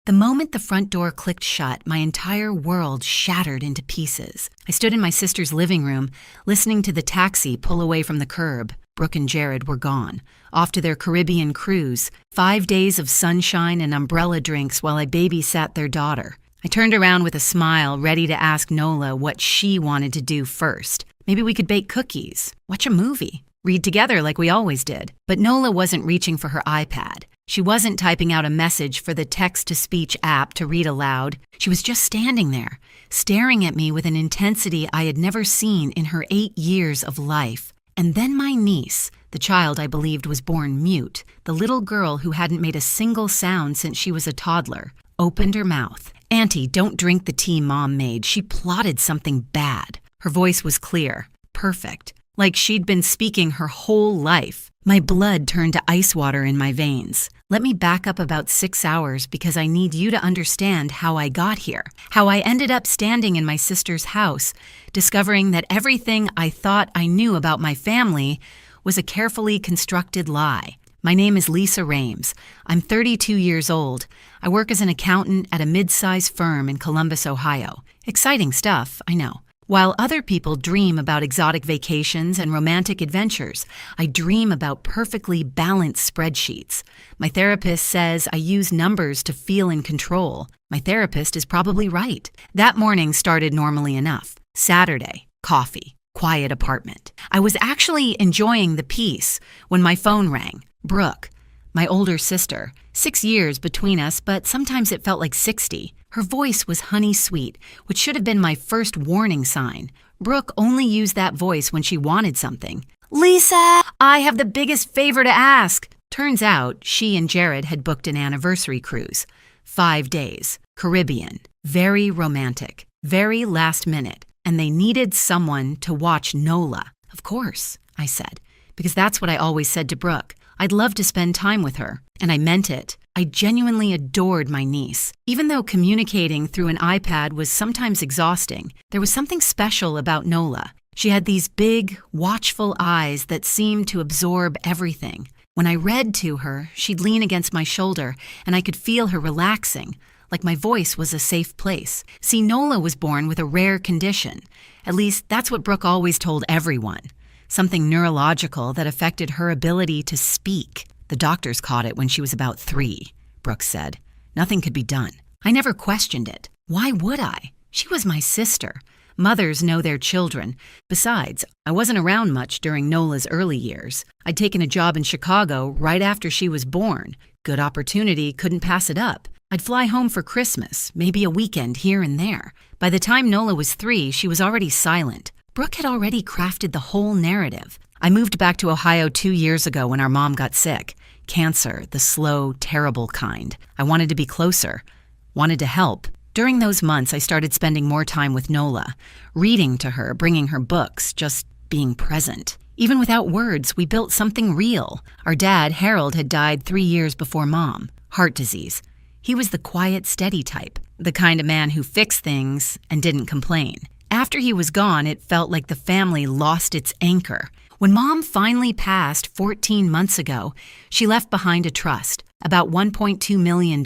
The moment the front door clicked shut, my entire world shattered into pieces. I stood in my sister's living room, listening to the taxi pull away from the curb. Brooke and Jared were gone, off to their Caribbean cruise, 5 days of sunshine and umbrella drinks while I babysat their daughter. I turned around with a smile, ready to ask Nola what she wanted to do first. Maybe we could bake cookies, watch a movie, read together like we always did. But Nola wasn't reaching for her iPad. She wasn't typing out a message for the text-to-speech app to read aloud. She was just standing there, staring at me with an intensity I had never seen in her 8 years of life. And then my niece, the child I believed was born mute, the little girl who hadn't made a single sound since she was a toddler, opened her mouth. "Auntie, don't drink the tea Mom made. She plotted something bad." Her voice was clear, perfect, like she'd been speaking her whole life. My blood turned to ice water in my veins. Let me back up about 6 hours because I need you to understand how I got here, how I ended up standing in my sister's house, discovering that everything I thought I knew about my family was a carefully constructed lie. My name is Lisa Rames. I'm 32 years old. I work as an accountant at a mid-sized firm in Columbus, Ohio. Exciting stuff, I know. While other people dream about exotic vacations and romantic adventures, I dream about perfectly balanced spreadsheets. My therapist says I use numbers to feel in control. My therapist is probably right. That morning started normally enough. Saturday, coffee, quiet apartment. I was actually enjoying the peace when my phone rang. Brooke, my older sister. 6 years between us, but sometimes it felt like 60. Her voice was honey sweet, which should have been my first warning sign. Brooke only used that voice when she wanted something. "Lisa, I have the biggest favor to ask." Turns out she and Jared had booked an anniversary cruise. 5 days, Caribbean, very romantic, very last minute, and they needed someone to watch Nola. "Of course," I said, because that's what I always said to Brooke. I'd love to spend time with her, and I meant it. I genuinely adored my niece. Even though communicating through an iPad was sometimes exhausting, there was something special about Nola. She had these big, watchful eyes that seemed to absorb everything. When I read to her, she'd lean against my shoulder, and I could feel her relaxing, like my voice was a safe place. See, Nola was born with a rare condition. At least that's what Brooke always told everyone. Something neurological that affected her ability to speak. The doctors caught it when she was about 3, Brooke said. Nothing could be done. I never questioned it. Why would I? She was my sister. Mothers know their children. Besides, I wasn't around much during Nola's early years. I'd taken a job in Chicago right after she was born. Good opportunity, couldn't pass it up. I'd fly home for Christmas, maybe a weekend here and there. By the time Nola was 3, she was already silent. Brooke had already crafted the whole narrative. I moved back to Ohio 2 years ago when our mom got sick. Cancer, the slow, terrible kind. I wanted to be closer, wanted to help. During those months, I started spending more time with Nola, reading to her, bringing her books, just being present. Even without words, we built something real. Our dad, Harold, had died 3 years before Mom. Heart disease. He was the quiet, steady type, the kind of man who fixed things and didn't complain. After he was gone, it felt like the family lost its anchor. When Mom finally passed 14 months ago, she left behind a trust, about $1.2 million,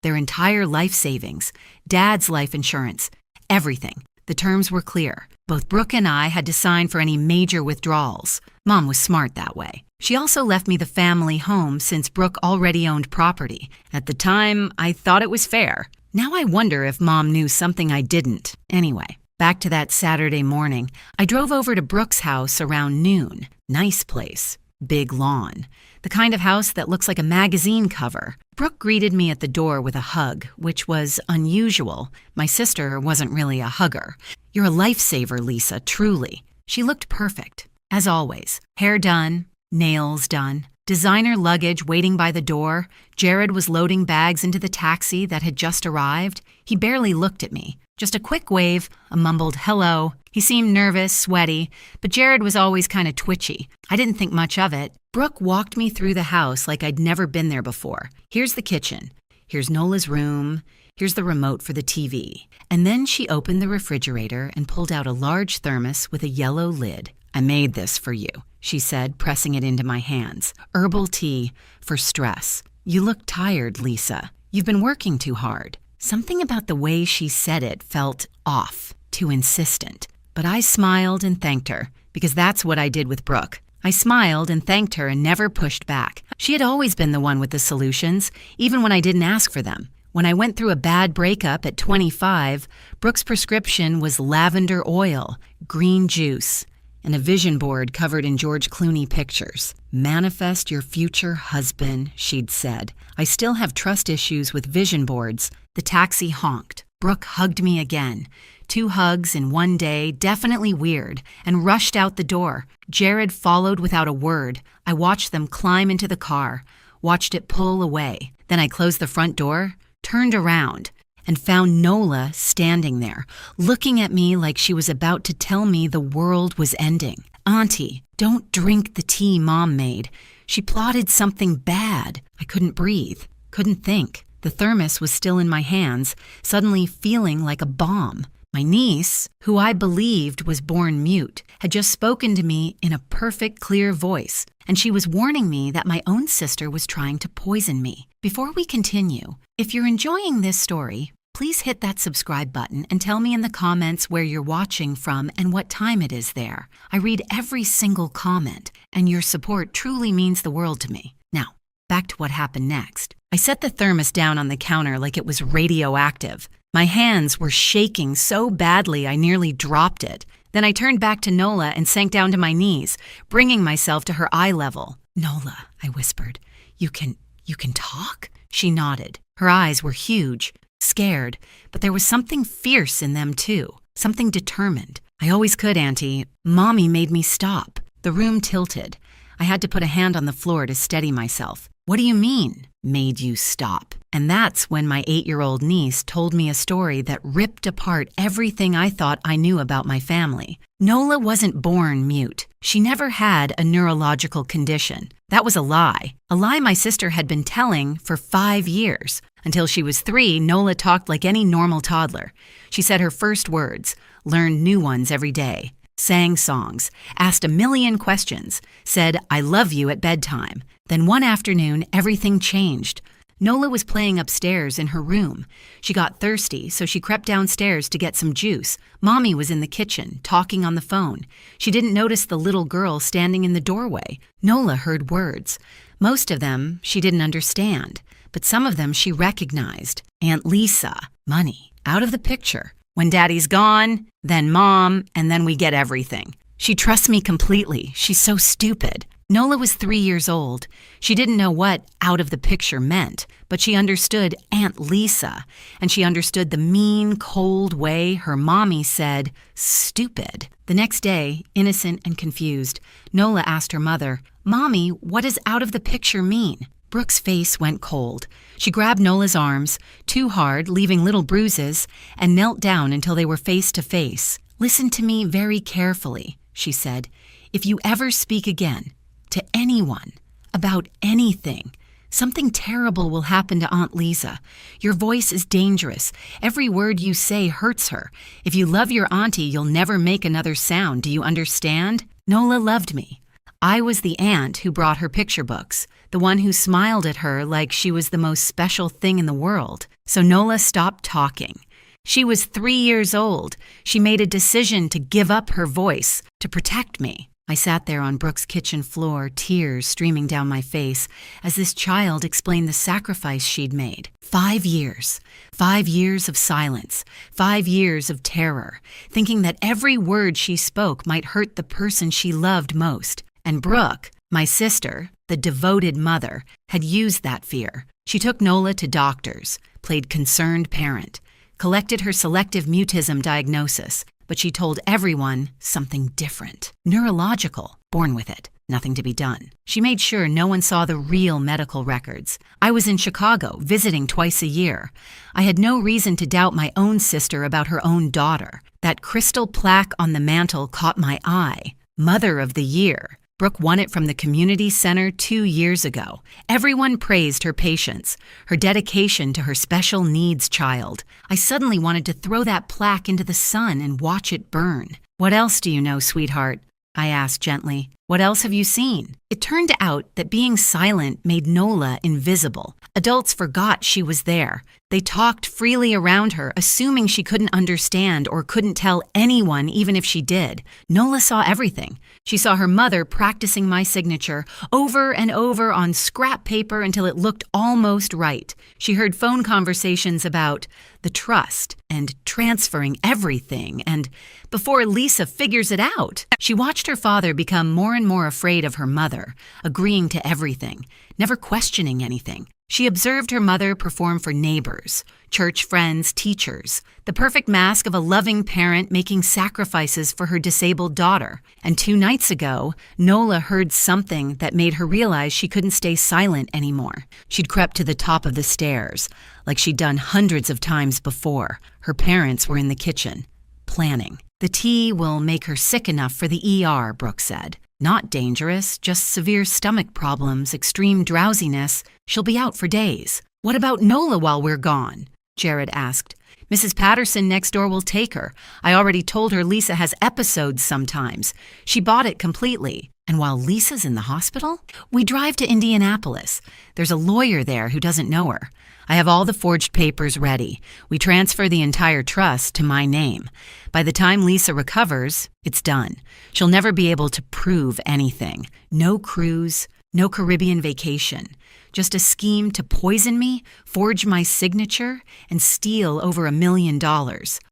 their entire life savings, Dad's life insurance, everything. The terms were clear. Both Brooke and I had to sign for any major withdrawals. Mom was smart that way. She also left me the family home since Brooke already owned property. At the time, I thought it was fair. Now I wonder if Mom knew something I didn't. Anyway. Back to that Saturday morning, I drove over to Brooke's house around noon. Nice place. Big lawn. The kind of house that looks like a magazine cover. Brooke greeted me at the door with a hug, which was unusual. My sister wasn't really a hugger. "You're a lifesaver, Lisa, truly." She looked perfect, as always. Hair done, nails done. Designer luggage waiting by the door. Jared was loading bags into the taxi that had just arrived. He barely looked at me. Just a quick wave, a mumbled hello. He seemed nervous, sweaty, but Jared was always kind of twitchy. I didn't think much of it. Brooke walked me through the house like I'd never been there before. Here's the kitchen. Here's Nola's room. Here's the remote for the TV. And then she opened the refrigerator and pulled out a large thermos with a yellow lid. "I made this for you," she said, pressing it into my hands. "Herbal tea for stress. You look tired, Lisa. "You've been working too hard." Something about the way she said it felt off, too insistent. But I smiled and thanked her, because that's what I did with Brooke. I smiled and thanked her and never pushed back. She had always been the one with the solutions, even when I didn't ask for them. When I went through a bad breakup at 25, Brooke's prescription was lavender oil, green juice, and a vision board covered in George Clooney pictures. "Manifest your future husband," she'd said. I still have trust issues with vision boards. The taxi honked. Brooke hugged me again. 2 hugs in one day, definitely weird, and rushed out the door. Jared followed without a word. I watched them climb into the car, watched it pull away. Then I closed the front door, turned around, and found Nola standing there, looking at me like she was about to tell me the world was ending. "Auntie, don't drink the tea Mom made. She plotted something bad." I couldn't breathe, couldn't think. The thermos was still in my hands, suddenly feeling like a bomb. My niece, who I believed was born mute, had just spoken to me in a perfect, clear voice, and she was warning me that my own sister was trying to poison me. Before we continue, if you're enjoying this story, please hit that subscribe button and tell me in the comments where you're watching from and what time it is there. I read every single comment, and your support truly means the world to me. Now, back to what happened next. I set the thermos down on the counter like it was radioactive. My hands were shaking so badly I nearly dropped it. Then I turned back to Nola and sank down to my knees, bringing myself to her eye level. "Nola," I whispered, you can talk?" She nodded. Her eyes were huge, scared, but there was something fierce in them too, something determined. "I always could, Auntie. Mommy made me stop." The room tilted. I had to put a hand on the floor to steady myself. "What do you mean, made you stop?" And that's when my 8-year-old niece told me a story that ripped apart everything I thought I knew about my family. Nola wasn't born mute. She never had a neurological condition. That was a lie my sister had been telling for 5 years. Until she was 3, Nola talked like any normal toddler. She said her first words, learned new ones every day, sang songs, asked a million questions, said, "I love you" at bedtime. Then one afternoon, everything changed. Nola was playing upstairs in her room. She got thirsty, so she crept downstairs to get some juice. Mommy was in the kitchen, talking on the phone. She didn't notice the little girl standing in the doorway. Nola heard words. Most of them she didn't understand, but some of them she recognized. Aunt Lisa, money, out of the picture. When Daddy's gone, then Mom, and then we get everything. She trusts me completely. She's so stupid. Nola was 3 years old. She didn't know what out of the picture meant, but she understood Aunt Lisa, and she understood the mean, cold way her mommy said, "stupid." The next day, innocent and confused, Nola asked her mother, "Mommy, what does out of the picture mean?" Brooke's face went cold. She grabbed Nola's arms, too hard, leaving little bruises, and knelt down until they were face to face. "Listen to me very carefully," she said. "If you ever speak again, to anyone, about anything, something terrible will happen to Aunt Lisa. Your voice is dangerous. Every word you say hurts her. If you love your auntie, you'll never make another sound. Do you understand?" Nola loved me. I was the aunt who brought her picture books, the one who smiled at her like she was the most special thing in the world. So Nola stopped talking. She was 3 years old. She made a decision to give up her voice, to protect me. I sat there on Brooke's kitchen floor, tears streaming down my face, as this child explained the sacrifice she'd made. 5 years. 5 years of silence. 5 years of terror, thinking that every word she spoke might hurt the person she loved most. And Brooke, my sister, the devoted mother, had used that fear. She took Nola to doctors, played concerned parent, collected her selective mutism diagnosis, but she told everyone something different. Neurological, born with it, nothing to be done. She made sure no one saw the real medical records. I was in Chicago, visiting twice a year. I had no reason to doubt my own sister about her own daughter. That crystal plaque on the mantle caught my eye. Mother of the Year. Brooke won it from the community center 2 years ago. Everyone praised her patience, her dedication to her special needs child. I suddenly wanted to throw that plaque into the sun and watch it burn. What else do you know, sweetheart? I asked gently. What else have you seen? It turned out that being silent made Nola invisible. Adults forgot she was there. They talked freely around her, assuming she couldn't understand or couldn't tell anyone even if she did. Nola saw everything. She saw her mother practicing my signature over and over on scrap paper until it looked almost right. She heard phone conversations about the trust and transferring everything, and before Lisa figures it out, she watched her father become more and more afraid of her mother, agreeing to everything, never questioning anything. She observed her mother perform for neighbors, church friends, teachers, the perfect mask of a loving parent making sacrifices for her disabled daughter. And 2 nights ago, Nola heard something that made her realize she couldn't stay silent anymore. She'd crept to the top of the stairs, like she'd done hundreds of times before. Her parents were in the kitchen, planning. The tea will make her sick enough for the ER, Brooke said. Not dangerous, just severe stomach problems, extreme drowsiness. She'll be out for days. What about Nola while we're gone? Jared asked. Mrs. Patterson next door will take her. I already told her Lisa has episodes sometimes. She bought it completely. And while Lisa's in the hospital, we drive to Indianapolis. There's a lawyer there who doesn't know her. I have all the forged papers ready. We transfer the entire trust to my name. By the time Lisa recovers, it's done. She'll never be able to prove anything. No cruise, no Caribbean vacation. Just a scheme to poison me, forge my signature, and steal over $1 million.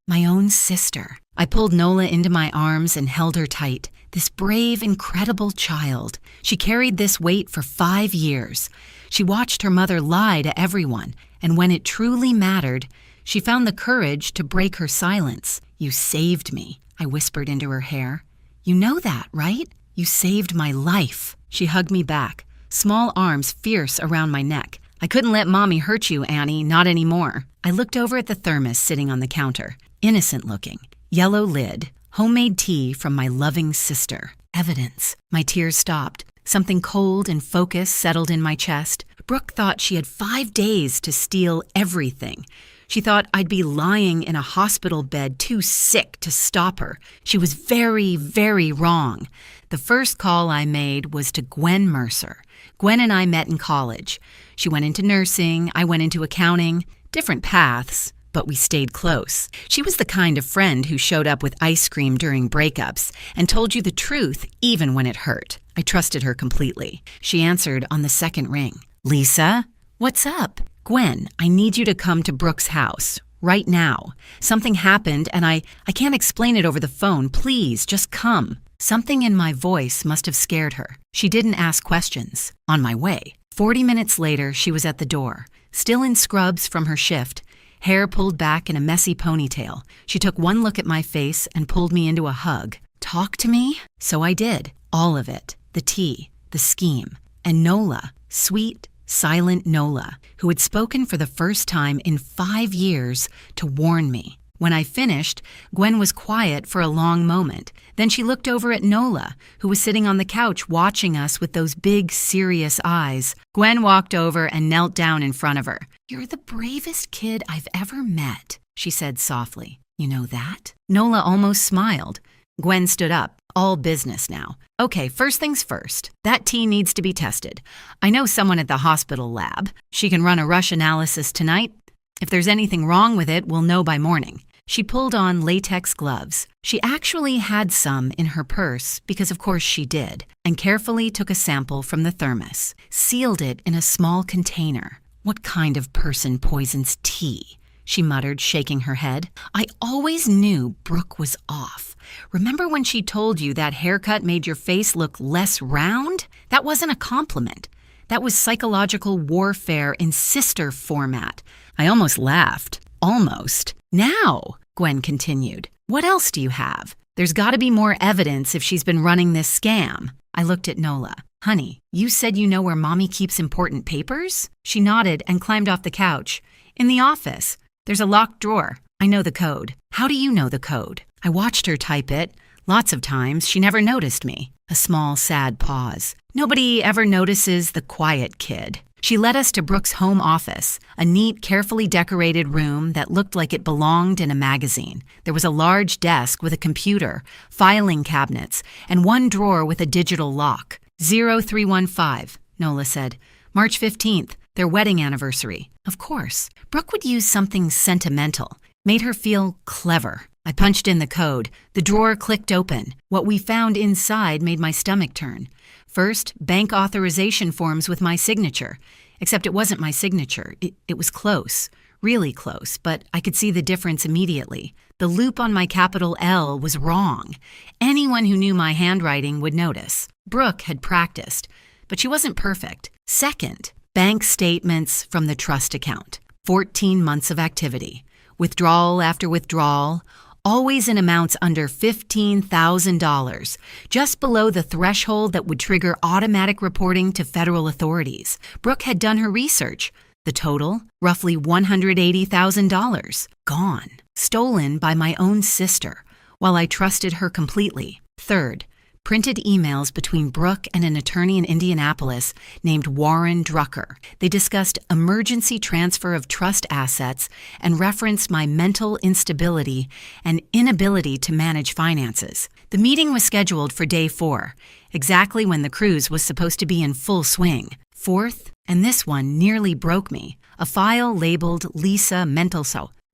My own sister. I pulled Nola into my arms and held her tight. This brave, incredible child. She carried this weight for 5 years. She watched her mother lie to everyone, and when it truly mattered, she found the courage to break her silence. You saved me, I whispered into her hair. You know that, right? You saved my life. She hugged me back, small arms fierce around my neck. I couldn't let Mommy hurt you, Annie, not anymore. I looked over at the thermos sitting on the counter, innocent looking. Yellow lid, homemade tea from my loving sister. Evidence. My tears stopped. Something cold and focused settled in my chest. Brooke thought she had 5 days to steal everything. She thought I'd be lying in a hospital bed too sick to stop her. She was very, very wrong. The first call I made was to Gwen Mercer. Gwen and I met in college. She went into nursing, I went into accounting. Different paths, but we stayed close. She was the kind of friend who showed up with ice cream during breakups and told you the truth even when it hurt. I trusted her completely. She answered on the second ring. Lisa, what's up? Gwen, I need you to come to Brooke's house right now. Something happened and I can't explain it over the phone. Please, just come. Something in my voice must have scared her. She didn't ask questions. On my way. 40 minutes later, she was at the door, still in scrubs from her shift, hair pulled back in a messy ponytail. She took one look at my face and pulled me into a hug. Talk to me? So I did. All of it. The tea, the scheme, and Nola, sweet, silent Nola, who had spoken for the first time in 5 years to warn me. When I finished, Gwen was quiet for a long moment. Then she looked over at Nola, who was sitting on the couch watching us with those big, serious eyes. Gwen walked over and knelt down in front of her. You're the bravest kid I've ever met, she said softly. You know that? Nola almost smiled. Gwen stood up. All business now. Okay, first things first. That tea needs to be tested. I know someone at the hospital lab. She can run a rush analysis tonight. If there's anything wrong with it, we'll know by morning. She pulled on latex gloves. She actually had some in her purse, because of course she did, and carefully took a sample from the thermos, sealed it in a small container. What kind of person poisons tea? She muttered, shaking her head. I always knew Brooke was off. Remember when she told you that haircut made your face look less round? That wasn't a compliment. That was psychological warfare in sister format. I almost laughed. Almost. Now, Gwen continued, what else do you have? There's got to be more evidence if she's been running this scam. I looked at Nola. Honey, you said you know where Mommy keeps important papers? She nodded and climbed off the couch. In the office. There's a locked drawer. I know the code. How do you know the code? I watched her type it. Lots of times, she never noticed me. A small, sad pause. Nobody ever notices the quiet kid. She led us to Brooke's home office, a neat, carefully decorated room that looked like it belonged in a magazine. There was a large desk with a computer, filing cabinets, and one drawer with a digital lock. 0315, Nola said. March 15th, their wedding anniversary. Of course, Brooke would use something sentimental. Made her feel clever. I punched in the code. The drawer clicked open. What we found inside made my stomach turn. First, bank authorization forms with my signature. Except it wasn't my signature. It was close. Really close, but I could see the difference immediately. The loop on my capital L was wrong. Anyone who knew my handwriting would notice. Brooke had practiced, but she wasn't perfect. Second, bank statements from the trust account. 14 months of activity. Withdrawal after withdrawal, always in amounts under $15,000, just below the threshold that would trigger automatic reporting to federal authorities. Brooke had done her research. The total, roughly $180,000. Gone. Stolen by my own sister, while I trusted her completely. Third, printed emails between Brooke and an attorney in Indianapolis named Warren Drucker. They discussed emergency transfer of trust assets and referenced my mental instability and inability to manage finances. The meeting was scheduled for day 4, exactly when the cruise was supposed to be in full swing. Fourth, and this one nearly broke me, a file labeled Lisa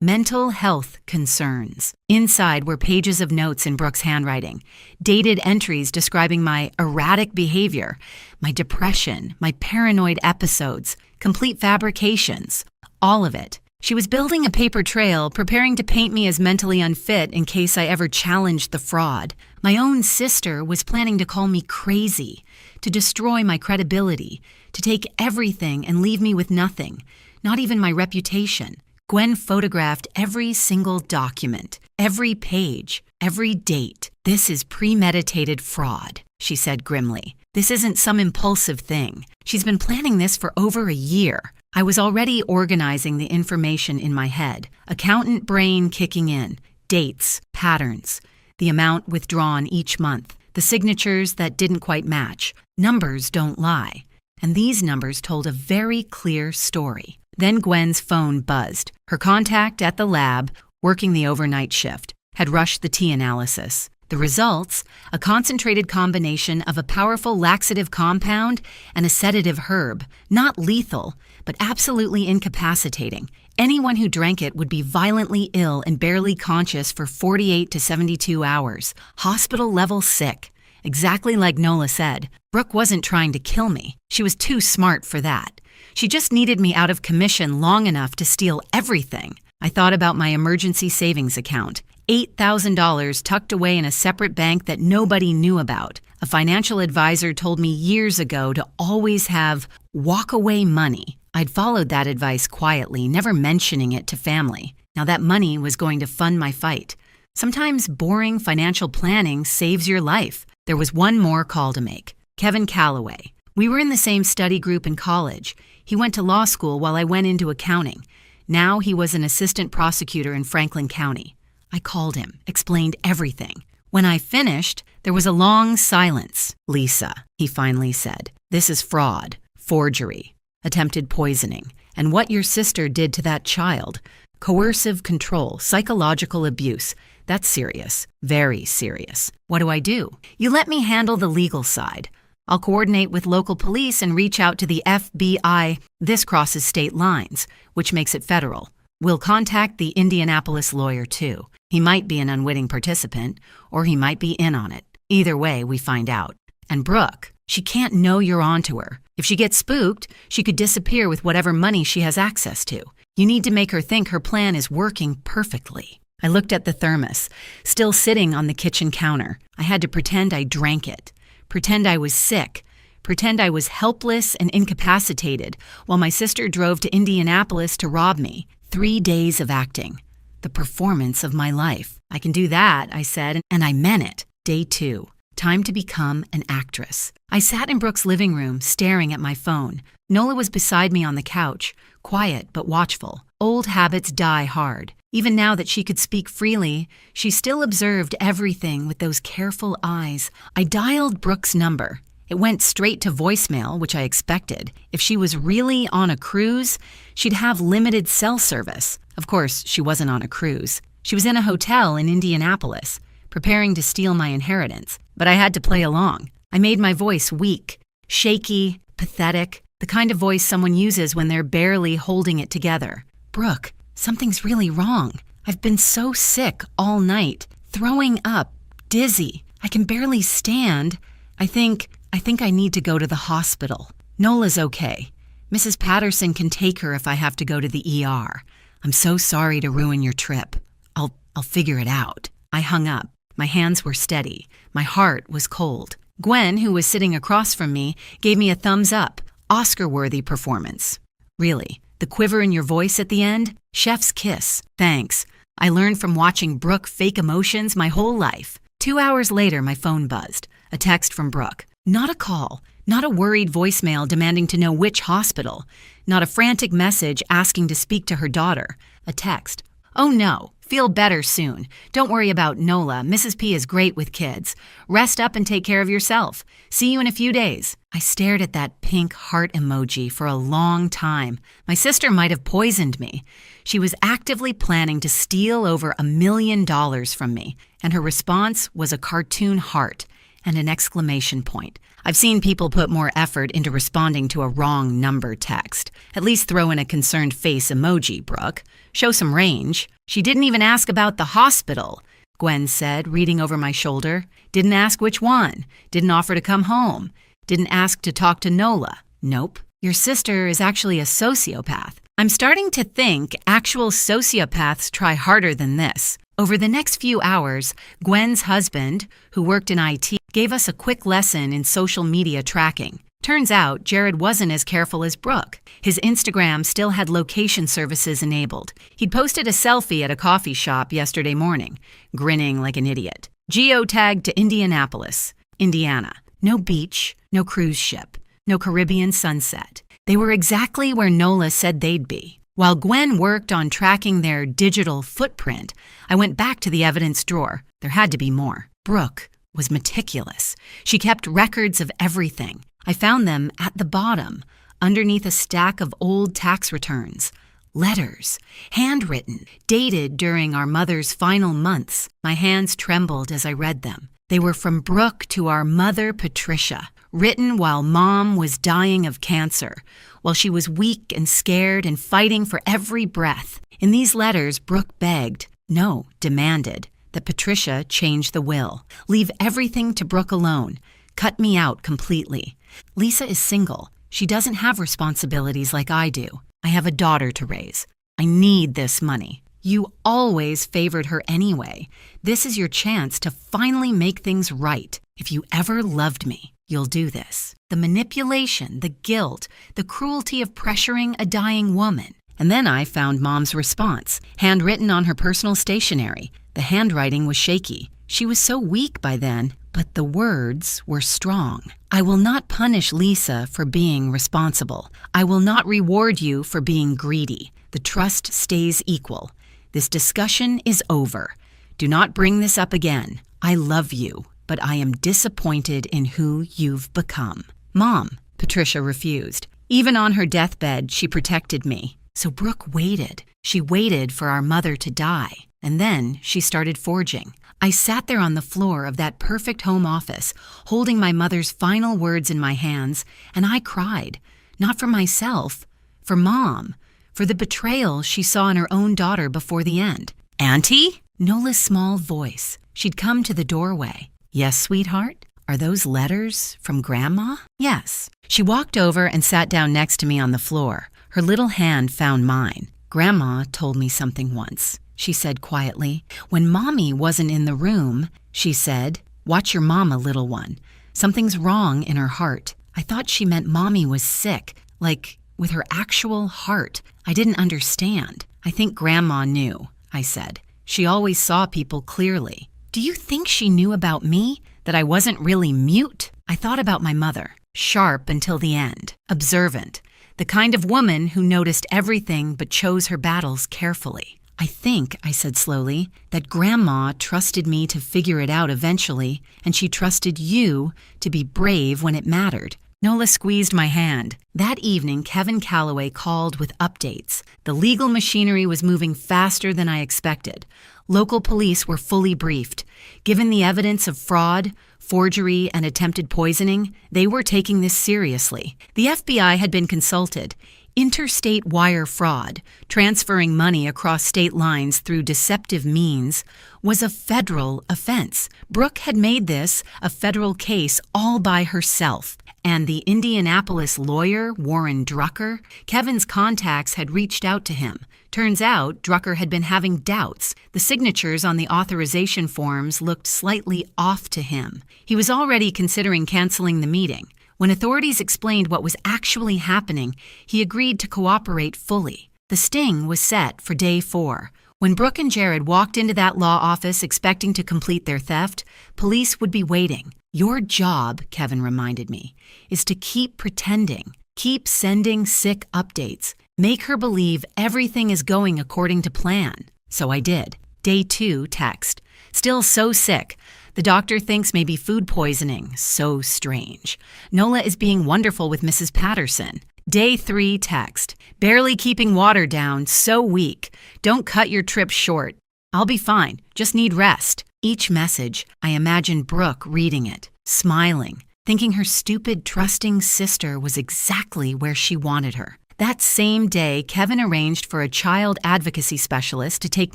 Mental health concerns. Inside were pages of notes in Brooke's handwriting, dated entries describing my erratic behavior, my depression, my paranoid episodes, complete fabrications, all of it. She was building a paper trail, preparing to paint me as mentally unfit in case I ever challenged the fraud. My own sister was planning to call me crazy, to destroy my credibility, to take everything and leave me with nothing, not even my reputation. Gwen photographed every single document, every page, every date. This is premeditated fraud, she said grimly. This isn't some impulsive thing. She's been planning this for over a year. I was already organizing the information in my head, accountant brain kicking in, dates, patterns, the amount withdrawn each month, the signatures that didn't quite match. Numbers don't lie. And these numbers told a very clear story. Then Gwen's phone buzzed. Her contact at the lab, working the overnight shift, had rushed the T analysis. The results, a concentrated combination of a powerful laxative compound and a sedative herb. Not lethal, but absolutely incapacitating. Anyone who drank it would be violently ill and barely conscious for 48 to 72 hours. Hospital-level sick. Exactly like Nola said. Brooke wasn't trying to kill me. She was too smart for that. She just needed me out of commission long enough to steal everything. I thought about my emergency savings account. $8,000 tucked away in a separate bank that nobody knew about. A financial advisor told me years ago to always have walk-away money. I'd followed that advice quietly, never mentioning it to family. Now that money was going to fund my fight. Sometimes boring financial planning saves your life. There was one more call to make. Kevin Calloway. We were in the same study group in college. He went to law school while I went into accounting. Now he was an assistant prosecutor in Franklin County. I called him, explained everything. When I finished, there was a long silence. Lisa, he finally said, this is fraud, forgery, attempted poisoning, and what your sister did to that child. Coercive control, psychological abuse. That's serious, very serious. What do? You let me handle the legal side. I'll coordinate with local police and reach out to the FBI. This crosses state lines, which makes it federal. We'll contact the Indianapolis lawyer, too. He might be an unwitting participant, or he might be in on it. Either way, we find out. And Brooke, she can't know you're onto her. If she gets spooked, she could disappear with whatever money she has access to. You need to make her think her plan is working perfectly. I looked at the thermos, still sitting on the kitchen counter. I had to pretend I drank it. Pretend I was sick, pretend I was helpless and incapacitated while my sister drove to Indianapolis to rob me. 3 days of acting. The performance of my life. I can do that, I said, and I meant it. Day 2. Time to become an actress. I sat in Brooke's living room, staring at my phone. Nola was beside me on the couch, quiet but watchful. Old habits die hard. Even now that she could speak freely, she still observed everything with those careful eyes. I dialed Brooke's number. It went straight to voicemail, which I expected. If she was really on a cruise, she'd have limited cell service. Of course, she wasn't on a cruise. She was in a hotel in Indianapolis, preparing to steal my inheritance. But I had to play along. I made my voice weak, shaky, pathetic, the kind of voice someone uses when they're barely holding it together. Brooke, something's really wrong. I've been so sick all night, throwing up, dizzy. I can barely stand. I think I need to go to the hospital. Nola's okay. Mrs. Patterson can take her if I have to go to the ER. I'm so sorry to ruin your trip. I'll figure it out. I hung up. My hands were steady. My heart was cold. Gwen, who was sitting across from me, gave me a thumbs up. Oscar-worthy performance. Really, the quiver in your voice at the end? Chef's kiss. Thanks. I learned from watching Brooke fake emotions my whole life. 2 hours later, my phone buzzed. A text from Brooke. Not a call. Not a worried voicemail demanding to know which hospital. Not a frantic message asking to speak to her daughter. A text. Oh no. Feel better soon. Don't worry about Nola. Mrs. P is great with kids. Rest up and take care of yourself. See you in a few days. I stared at that pink heart emoji for a long time. My sister might have poisoned me. She was actively planning to steal over $1 million from me, and her response was a cartoon heart and an exclamation point. I've seen people put more effort into responding to a wrong number text. At least throw in a concerned face emoji, Brooke. Show some range. She didn't even ask about the hospital, Gwen said, reading over my shoulder. Didn't ask which one. Didn't offer to come home. Didn't ask to talk to Nola. Nope. Your sister is actually a sociopath. I'm starting to think actual sociopaths try harder than this. Over the next few hours, Gwen's husband, who worked in IT, gave us a quick lesson in social media tracking. Turns out Jared wasn't as careful as Brooke. His Instagram still had location services enabled. He'd posted a selfie at a coffee shop yesterday morning, grinning like an idiot. Geotagged to Indianapolis, Indiana. No beach, no cruise ship, no Caribbean sunset. They were exactly where Nola said they'd be. While Gwen worked on tracking their digital footprint, I went back to the evidence drawer. There had to be more. Brooke was meticulous. She kept records of everything. I found them at the bottom, underneath a stack of old tax returns. Letters, handwritten, dated during our mother's final months. My hands trembled as I read them. They were from Brooke to our mother, Patricia, written while Mom was dying of cancer, while she was weak and scared and fighting for every breath. In these letters, Brooke begged, no, demanded, that Patricia change the will, leave everything to Brooke alone, cut me out completely. Lisa is single. She doesn't have responsibilities like I do. I have a daughter to raise. I need this money. You always favored her anyway. This is your chance to finally make things right. If you ever loved me, you'll do this. The manipulation, the guilt, the cruelty of pressuring a dying woman. And then I found Mom's response, handwritten on her personal stationery. The handwriting was shaky. She was so weak by then, but the words were strong. I will not punish Lisa for being responsible. I will not reward you for being greedy. The trust stays equal. This discussion is over. Do not bring this up again. I love you, but I am disappointed in who you've become. Mom, Patricia refused. Even on her deathbed, she protected me. So Brooke waited. She waited for our mother to die. And then she started forging. I sat there on the floor of that perfect home office, holding my mother's final words in my hands, and I cried. Not for myself, for Mom, for the betrayal she saw in her own daughter before the end. Auntie? Nola's small voice. She'd come to the doorway. Yes, sweetheart? Are those letters from Grandma? Yes. She walked over and sat down next to me on the floor. Her little hand found mine. Grandma told me something once. She said quietly. When Mommy wasn't in the room, she said, watch your mama, little one. Something's wrong in her heart. I thought she meant Mommy was sick, like with her actual heart. I didn't understand. I think Grandma knew, I said. She always saw people clearly. Do you think she knew about me? That I wasn't really mute? I thought about my mother. Sharp until the end. Observant. The kind of woman who noticed everything but chose her battles carefully. "I think," I said slowly, "that Grandma trusted me to figure it out eventually, and she trusted you to be brave when it mattered." Nola squeezed my hand. That evening, Kevin Calloway called with updates. The legal machinery was moving faster than I expected. Local police were fully briefed. Given the evidence of fraud, forgery, and attempted poisoning, they were taking this seriously. The FBI had been consulted. Interstate wire fraud, transferring money across state lines through deceptive means, was a federal offense. Brooke had made this a federal case all by herself. And the Indianapolis lawyer, Warren Drucker, Kevin's contacts had reached out to him. Turns out, Drucker had been having doubts. The signatures on the authorization forms looked slightly off to him. He was already considering canceling the meeting. When authorities explained what was actually happening, he agreed to cooperate fully. The sting was set for day 4. When Brooke and Jared walked into that law office expecting to complete their theft, police would be waiting. "Your job," Kevin reminded me, "is to keep pretending. Keep sending sick updates. Make her believe everything is going according to plan." So I did. Day 2 text. "Still so sick. The doctor thinks maybe food poisoning. So strange. Nola is being wonderful with Mrs. Patterson." Day 3 text. "Barely keeping water down. So weak. Don't cut your trip short. I'll be fine. Just need rest." Each message, I imagined Brooke reading it, smiling, thinking her stupid, trusting sister was exactly where she wanted her. That same day, Kevin arranged for a child advocacy specialist to take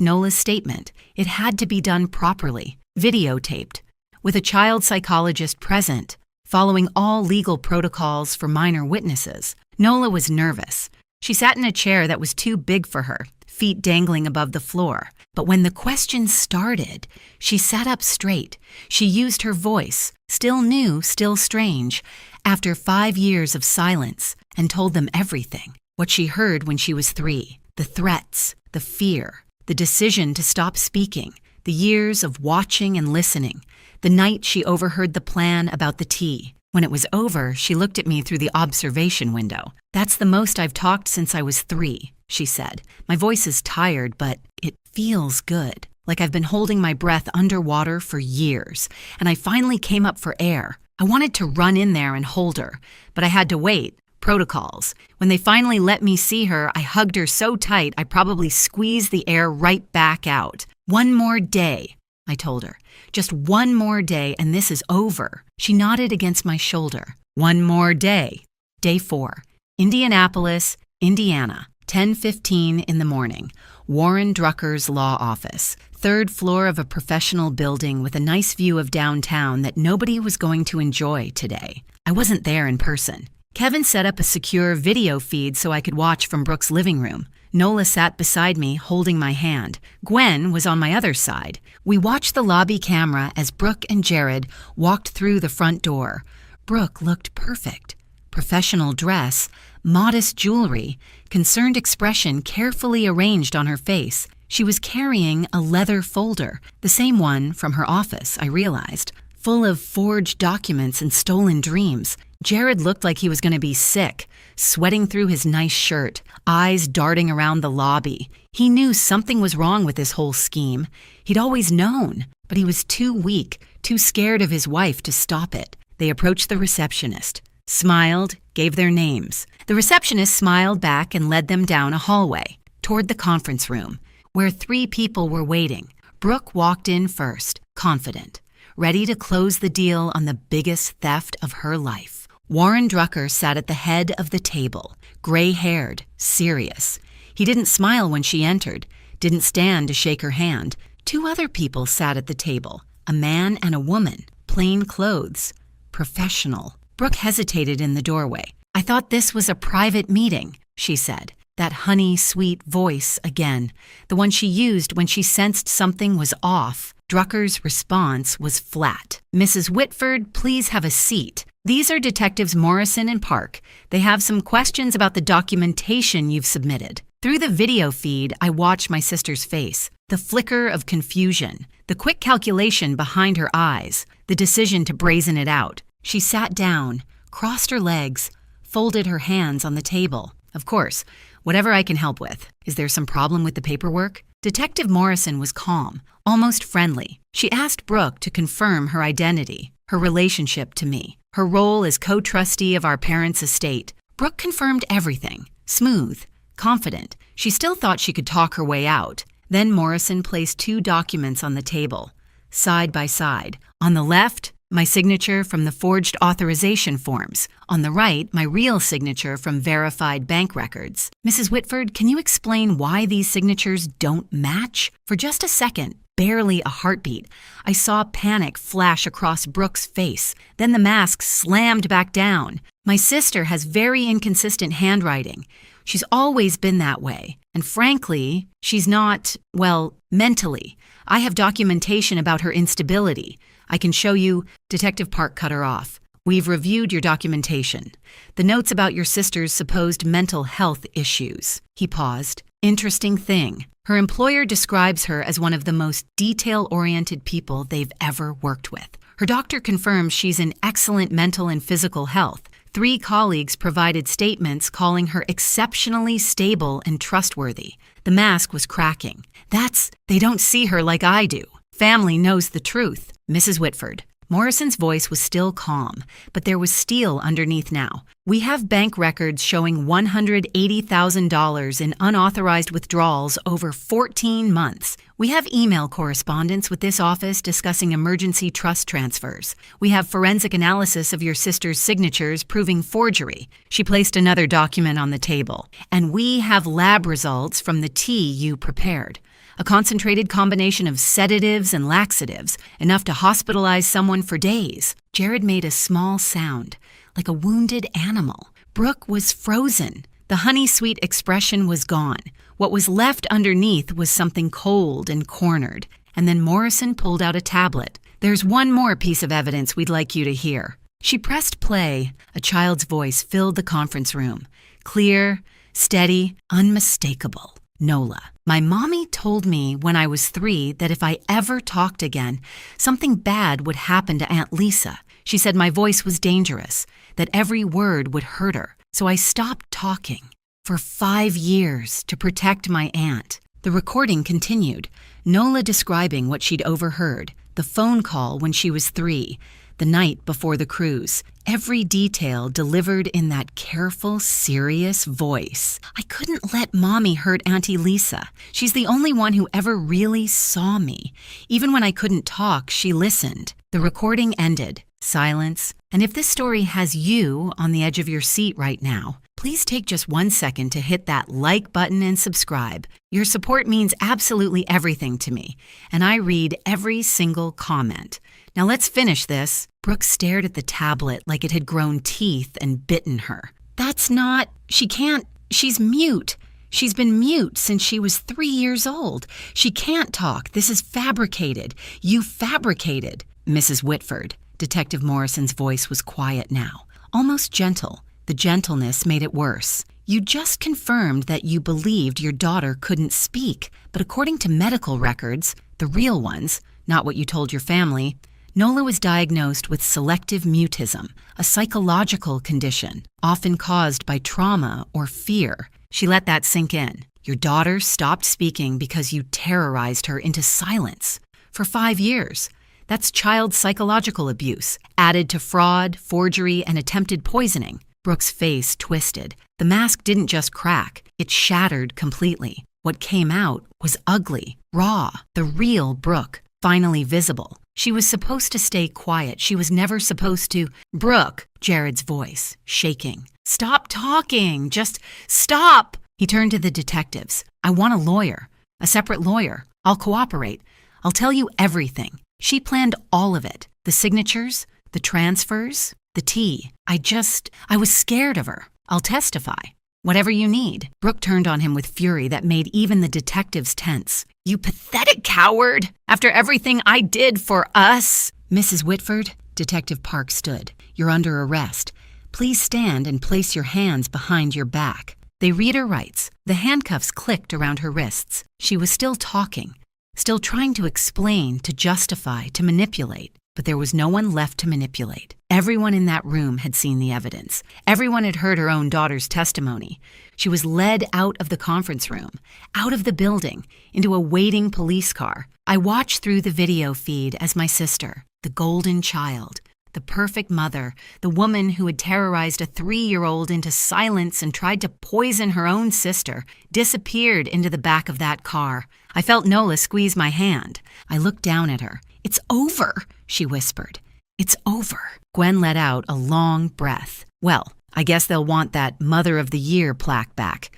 Nola's statement. It had to be done properly, videotaped, with a child psychologist present, following all legal protocols for minor witnesses. Nola was nervous. She sat in a chair that was too big for her, feet dangling above the floor. But when the questions started, she sat up straight. She used her voice, still new, still strange, after 5 years of silence, and told them everything. What she heard when she was 3, the threats, the fear, the decision to stop speaking, the years of watching and listening, the night she overheard the plan about the tea. When it was over, she looked at me through the observation window. "That's the most I've talked since I was 3, she said. "My voice is tired, but it feels good, like I've been holding my breath underwater for years, and I finally came up for air. I wanted to run in there and hold her, but I had to wait. Protocols. When they finally let me see her, I hugged her so tight I probably squeezed the air right back out. 1 more day, I told her. Just 1 more day and this is over." She nodded against my shoulder. 1 more day. Day 4. Indianapolis, Indiana, 10:15 in the morning. Warren Drucker's law office. 3rd floor of a professional building with a nice view of downtown that nobody was going to enjoy today. I wasn't there in person. Kevin set up a secure video feed so I could watch from Brooke's living room. Nola sat beside me, holding my hand. Gwen was on my other side. We watched the lobby camera as Brooke and Jared walked through the front door. Brooke looked perfect. Professional dress, modest jewelry, concerned expression carefully arranged on her face. She was carrying a leather folder, the same one from her office, I realized, full of forged documents and stolen dreams. Jared looked like he was going to be sick, sweating through his nice shirt, eyes darting around the lobby. He knew something was wrong with this whole scheme. He'd always known, but he was too weak, too scared of his wife to stop it. They approached the receptionist, smiled, gave their names. The receptionist smiled back and led them down a hallway, toward the conference room, where 3 people were waiting. Brooke walked in first, confident, ready to close the deal on the biggest theft of her life. Warren Drucker sat at the head of the table, gray-haired, serious. He didn't smile when she entered, didn't stand to shake her hand. 2 other people sat at the table, a man and a woman, plain clothes, professional. Brooke hesitated in the doorway. "I thought this was a private meeting," she said. That honey, sweet voice again, the one she used when she sensed something was off. Drucker's response was flat. "Mrs. Whitford, please have a seat. These are Detectives Morrison and Park. They have some questions about the documentation you've submitted." Through the video feed, I watched my sister's face, the flicker of confusion, the quick calculation behind her eyes, the decision to brazen it out. She sat down, crossed her legs, folded her hands on the table. "Of course, whatever I can help with. Is there some problem with the paperwork?" Detective Morrison was calm, almost friendly. She asked Brooke to confirm her identity, her relationship to me, her role as co-trustee of our parents' estate. Brooke confirmed everything. Smooth, confident. She still thought she could talk her way out. Then Morrison placed 2 documents on the table, side by side. On the left, my signature from the forged authorization forms. On the right, my real signature from verified bank records. Mrs. Whitford, can you explain why these signatures don't match? For just a second, barely a heartbeat, I saw panic flash across Brooke's face. Then the mask slammed back down. My sister has very inconsistent handwriting. She's always been that way. And frankly, she's not, well, mentally. I have documentation about her instability. I can show you. Detective Park cut her off. We've reviewed your documentation. The notes about your sister's supposed mental health issues. He paused. Interesting thing. Her employer describes her as one of the most detail-oriented people they've ever worked with. Her doctor confirms she's in excellent mental and physical health. 3 colleagues provided statements calling her exceptionally stable and trustworthy. The mask was cracking. They don't see her like I do. Family knows the truth. Mrs. Whitford. Morrison's voice was still calm, but there was steel underneath now. We have bank records showing $180,000 in unauthorized withdrawals over 14 months. We have email correspondence with this office discussing emergency trust transfers. We have forensic analysis of your sister's signatures proving forgery. She placed another document on the table. And we have lab results from the tea you prepared. A concentrated combination of sedatives and laxatives, enough to hospitalize someone for days. Jared made a small sound, like a wounded animal. Brooke was frozen. The honey-sweet expression was gone. What was left underneath was something cold and cornered. And then Morrison pulled out a tablet. There's one more piece of evidence we'd like you to hear. She pressed play. A child's voice filled the conference room. Clear, steady, unmistakable. Nola. My mommy told me when I was 3 that if I ever talked again, something bad would happen to Aunt Lisa. She said my voice was dangerous, that every word would hurt her. So I stopped talking. For 5 years to protect my aunt. The recording continued, Nola describing what she'd overheard, the phone call when she was 3, the night before the cruise. Every detail delivered in that careful, serious voice. I couldn't let Mommy hurt Auntie Lisa. She's the only one who ever really saw me. Even when I couldn't talk, she listened. The recording ended. Silence. And if this story has you on the edge of your seat right now, please take just 1 second to hit that like button and subscribe. Your support means absolutely everything to me, and I read every single comment. Now let's finish this. Brooke stared at the tablet like it had grown teeth and bitten her. She's mute. She's been mute since she was 3 years old. She can't talk. This is fabricated. You fabricated. Mrs. Whitford. Detective Morrison's voice was quiet now, almost gentle. The gentleness made it worse. You just confirmed that you believed your daughter couldn't speak, but according to medical records, the real ones, not what you told your family, Nola was diagnosed with selective mutism, a psychological condition, often caused by trauma or fear. She let that sink in. Your daughter stopped speaking because you terrorized her into silence. For 5 years. That's child psychological abuse, added to fraud, forgery, and attempted poisoning. Brooke's face twisted. The mask didn't just crack, it shattered completely. What came out was ugly, raw, the real Brooke, finally visible. She was supposed to stay quiet. She was never supposed to. Brooke, Jared's voice, shaking. Stop talking. Just stop. He turned to the detectives. I want a lawyer, a separate lawyer. I'll cooperate. I'll tell you everything. She planned all of it. The signatures, the transfers, the tea. I was scared of her. I'll testify. Whatever you need. Brooke turned on him with fury that made even the detectives tense. You pathetic coward! After everything I did for us! Mrs. Whitford, Detective Park stood. You're under arrest. Please stand and place your hands behind your back. They read her rights. The handcuffs clicked around her wrists. She was still talking, still trying to explain, to justify, to manipulate. but there was no one left to manipulate. Everyone in that room had seen the evidence. Everyone had heard her own daughter's testimony. She was led out of the conference room, out of the building, into a waiting police car. I watched through the video feed as my sister, the golden child, the perfect mother, the woman who had terrorized a 3-year-old into silence and tried to poison her own sister, disappeared into the back of that car. I felt Nola squeeze my hand. I looked down at her. "It's over," she whispered. "It's over." Gwen let out a long breath. "Well, I guess they'll want that Mother of the Year plaque back.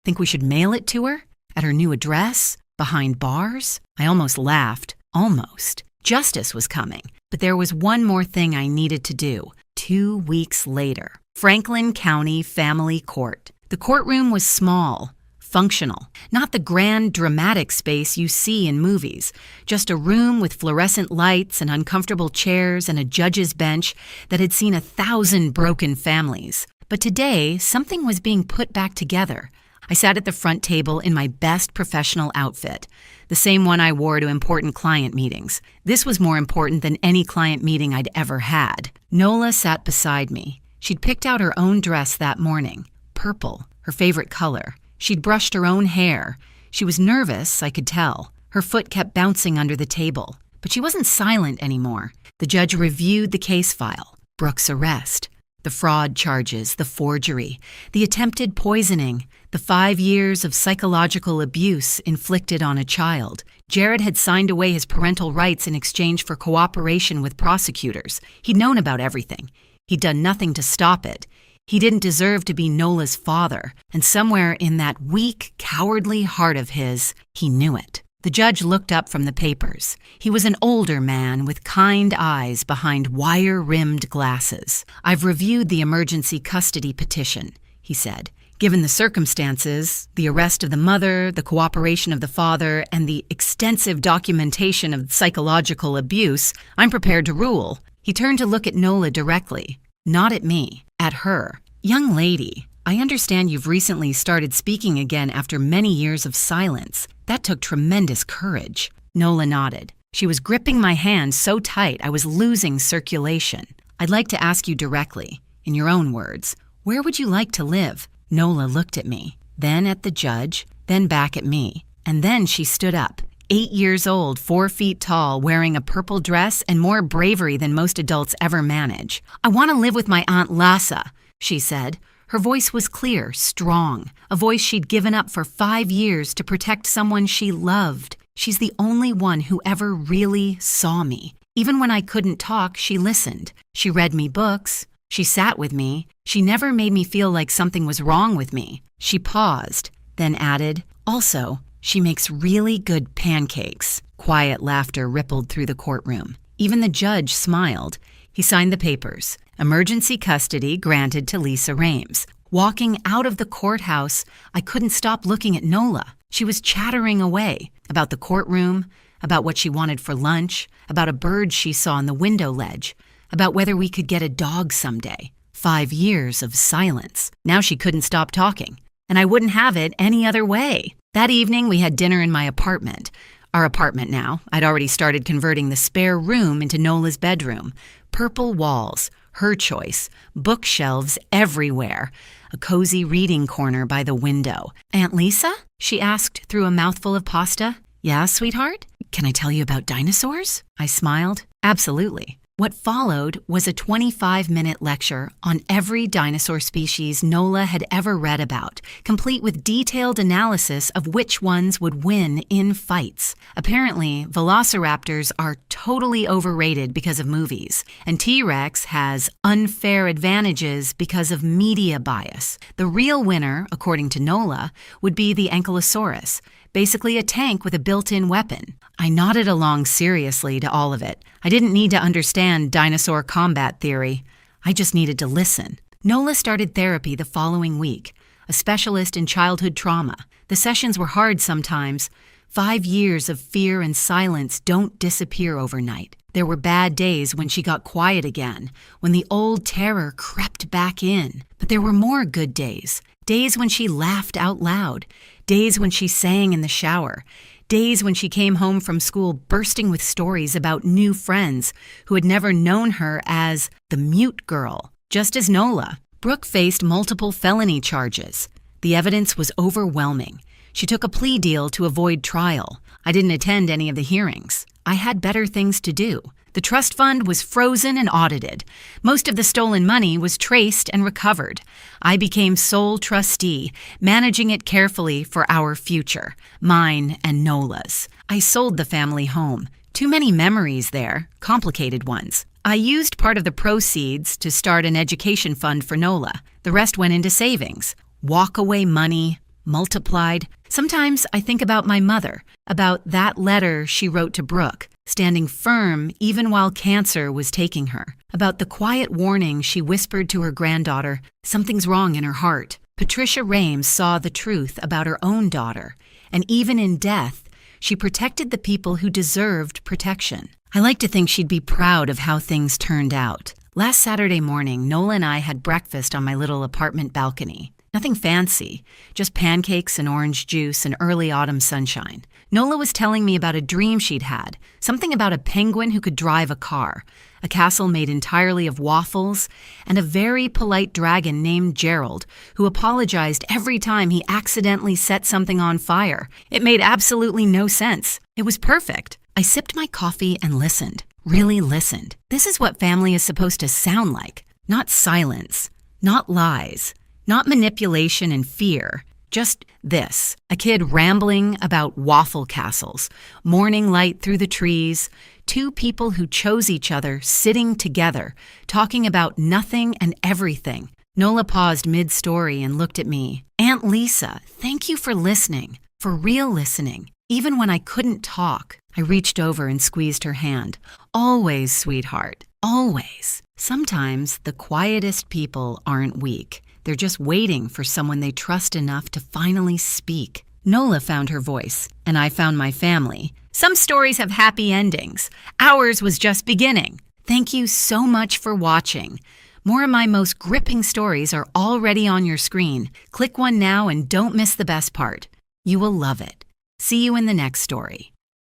Think we should mail it to her? At her new address? Behind bars?" I almost laughed. Almost. Justice was coming. But there was one more thing I needed to do. 2 weeks later. Franklin County Family Court. The courtroom was small, functional. Not the grand, dramatic space you see in movies. Just a room with fluorescent lights and uncomfortable chairs and a judge's bench that had seen 1,000 broken families. But today, something was being put back together. I sat at the front table in my best professional outfit, the same one I wore to important client meetings. This was more important than any client meeting I'd ever had. Nola sat beside me. She'd picked out her own dress that morning, purple, her favorite color. She'd brushed her own hair. She was nervous, I could tell. Her foot kept bouncing under the table. But she wasn't silent anymore. The judge reviewed the case file. Brooke's arrest. The fraud charges, the forgery, the attempted poisoning, the 5 years of psychological abuse inflicted on a child. Jared had signed away his parental rights in exchange for cooperation with prosecutors. He'd known about everything. He'd done nothing to stop it. He didn't deserve to be Nola's father, and somewhere in that weak, cowardly heart of his, he knew it. The judge looked up from the papers. He was an older man with kind eyes behind wire-rimmed glasses. "I've reviewed the emergency custody petition," he said. "Given the circumstances, the arrest of the mother, the cooperation of the father, and the extensive documentation of psychological abuse, I'm prepared to rule." He turned to look at Nola directly, not at me, at her. "Young lady, I understand you've recently started speaking again after many years of silence. That took tremendous courage." Nola nodded. She was gripping my hand so tight I was losing circulation. "I'd like to ask you directly, in your own words, where would you like to live?" Nola looked at me, then at the judge, then back at me. And then she stood up, 8 years old, 4 feet tall, wearing a purple dress and more bravery than most adults ever manage. "I want to live with my Aunt Lassa," she said. Her voice was clear, strong, a voice she'd given up for 5 years to protect someone she loved. She's the only one who ever really saw me. Even when I couldn't talk, she listened. She read me books. She sat with me. She never made me feel like something was wrong with me. She paused, then added, "Also, she makes really good pancakes." Quiet laughter rippled through the courtroom. Even the judge smiled. He signed the papers. Emergency custody granted to Lisa Rames. Walking out of the courthouse, I couldn't stop looking at Nola. She was chattering away about the courtroom, about what she wanted for lunch, about a bird she saw on the window ledge, about whether we could get a dog someday. 5 years of silence. Now she couldn't stop talking, and I wouldn't have it any other way. That evening, we had dinner in my apartment. Our apartment now. I'd already started converting the spare room into Nola's bedroom. Purple walls, her choice, bookshelves everywhere, a cozy reading corner by the window. "Aunt Lisa?" she asked through a mouthful of pasta. "Yeah, sweetheart? Can I tell you about dinosaurs?" I smiled. "Absolutely." What followed was a 25-minute lecture on every dinosaur species Nola had ever read about, complete with detailed analysis of which ones would win in fights. Apparently, velociraptors are totally overrated because of movies, and T-Rex has unfair advantages because of media bias. The real winner, according to Nola, would be the Ankylosaurus, basically a tank with a built-in weapon. I nodded along seriously to all of it. I didn't need to understand dinosaur combat theory. I just needed to listen. Nola started therapy the following week, a specialist in childhood trauma. The sessions were hard sometimes. 5 years of fear and silence don't disappear overnight. There were bad days when she got quiet again, when the old terror crept back in. But there were more good days. Days when she laughed out loud. Days when she sang in the shower. Days when she came home from school bursting with stories about new friends who had never known her as the mute girl. Just as Nola, Brooke faced multiple felony charges. The evidence was overwhelming. She took a plea deal to avoid trial. I didn't attend any of the hearings. I had better things to do. The trust fund was frozen and audited. Most of the stolen money was traced and recovered. I became sole trustee, managing it carefully for our future, mine and Nola's. I sold the family home. Too many memories there, complicated ones. I used part of the proceeds to start an education fund for Nola. The rest went into savings. Walk-away money, multiplied. Sometimes I think about my mother, about that letter she wrote to Brooke, standing firm even while cancer was taking her, about the quiet warning she whispered to her granddaughter, something's wrong in her heart. Patricia Rames saw the truth about her own daughter, and even in death, she protected the people who deserved protection. I like to think she'd be proud of how things turned out. Last Saturday morning, Nola and I had breakfast on my little apartment balcony. Nothing fancy, just pancakes and orange juice and early autumn sunshine. Nola was telling me about a dream she'd had, something about a penguin who could drive a car, a castle made entirely of waffles, and a very polite dragon named Gerald, who apologized every time he accidentally set something on fire. It made absolutely no sense. It was perfect. I sipped my coffee and listened, really listened. This is what family is supposed to sound like. Not silence, not lies, not manipulation and fear. Just this, a kid rambling about waffle castles, morning light through the trees, two people who chose each other sitting together, talking about nothing and everything. Nola paused mid-story and looked at me. Aunt Lisa, thank you for listening, for real listening. Even when I couldn't talk, I reached over and squeezed her hand. Always, sweetheart, always. Sometimes the quietest people aren't weak. They're just waiting for someone they trust enough to finally speak. Nola found her voice, and I found my family. Some stories have happy endings. Ours was just beginning. Thank you so much for watching. More of my most gripping stories are already on your screen. Click one now and don't miss the best part. You will love it. See you in the next story.